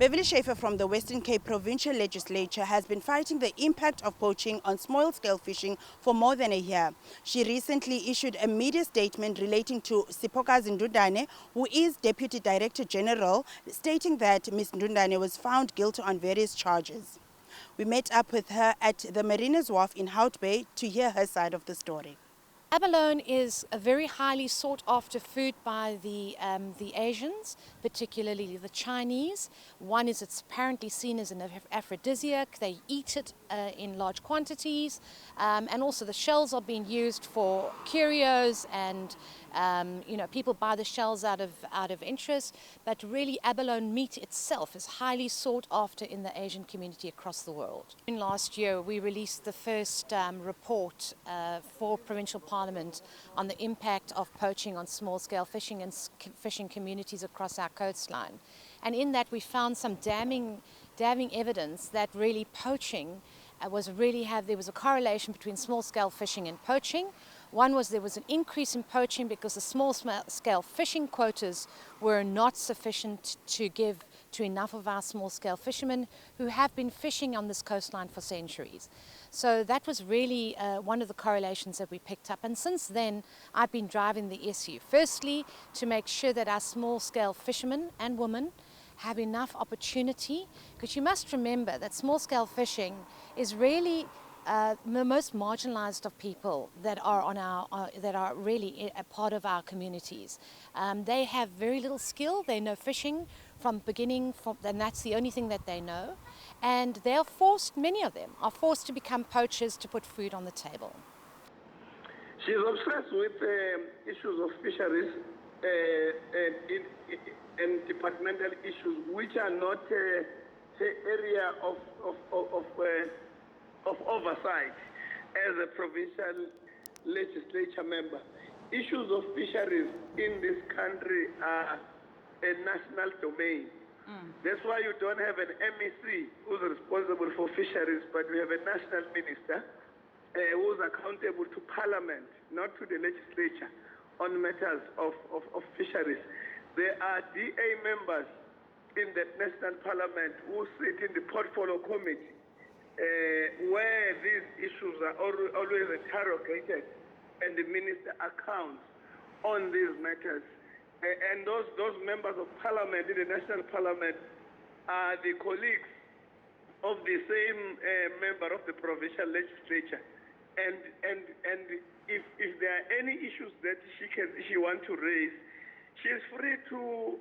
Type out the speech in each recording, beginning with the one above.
Beverley Schäfer from the Western Cape Provincial Legislature has been fighting the impact of poaching on small-scale fishing for more than a year. She recently issued a media statement relating to Siphokazi Ndudane, who is Deputy Director General, stating that Ms. Ndudane was found guilty on various charges. We met up with her at the Marinas Wharf in Hout Bay to hear her side of the story. Abalone is a very highly sought after food by the Asians, particularly the Chinese. One is it's apparently seen as an aphrodisiac. They eat it in large quantities, and also the shells are being used for curios, and people buy the shells out of interest. But really, abalone meat itself is highly sought after in the Asian community across the world. In last year, we released the first report for provincial Parliament on the impact of poaching on small-scale fishing and fishing communities across our coastline. And in that we found some damning evidence that really poaching there was a correlation between small-scale fishing and poaching. One was there was an increase in poaching because the small-scale fishing quotas were not sufficient to give to enough of our small-scale fishermen who have been fishing on this coastline for centuries. So that was really one of the correlations that we picked up. And since then, I've been driving the issue. Firstly, to make sure that our small-scale fishermen and women have enough opportunity, because you must remember that small-scale fishing is really the most marginalized of people that are that are really a part of our communities. They have very little skill. They know fishing from beginning, and that's the only thing that they know. And they are forced, many of them are forced to become poachers to put food on the table. She is obsessed with issues of fisheries and departmental issues, which are not the area of oversight as a provincial legislature member. Issues of fisheries in this country are a national domain. That's why you don't have an MEC who's responsible for fisheries, but we have a national minister who's accountable to Parliament, not to the legislature, on matters of fisheries. There are DA members in the national parliament who sit in the portfolio committee where these issues are always interrogated, and the minister accounts on these matters. And those members of parliament in the national parliament are the colleagues of the same member of the provincial legislature. And if there are any issues that she wants to raise, she is free to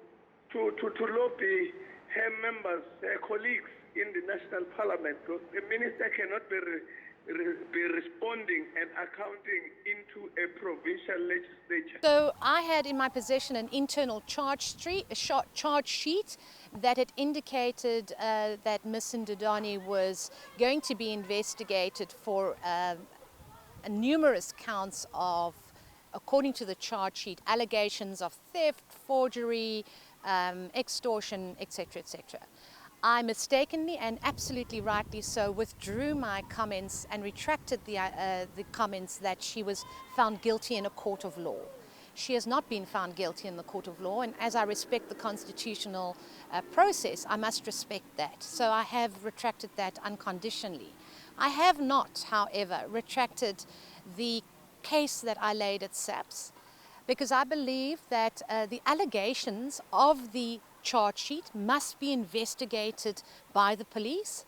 lobby her members, her colleagues in the national parliament. The minister cannot be responding and accounting into a provincial legislature. So I had in my possession an internal charge sheet that had indicated that Ms. Ndudane was going to be investigated for numerous counts of, according to the charge sheet, allegations of theft, forgery, extortion, etc., etc. I mistakenly and absolutely rightly so withdrew my comments and retracted the comments that she was found guilty in a court of law. She has not been found guilty in the court of law, and as I respect the constitutional process, I must respect that. So I have retracted that unconditionally. I have not, however, retracted the case that I laid at SAPS, because I believe that the allegations of the charge sheet must be investigated by the police,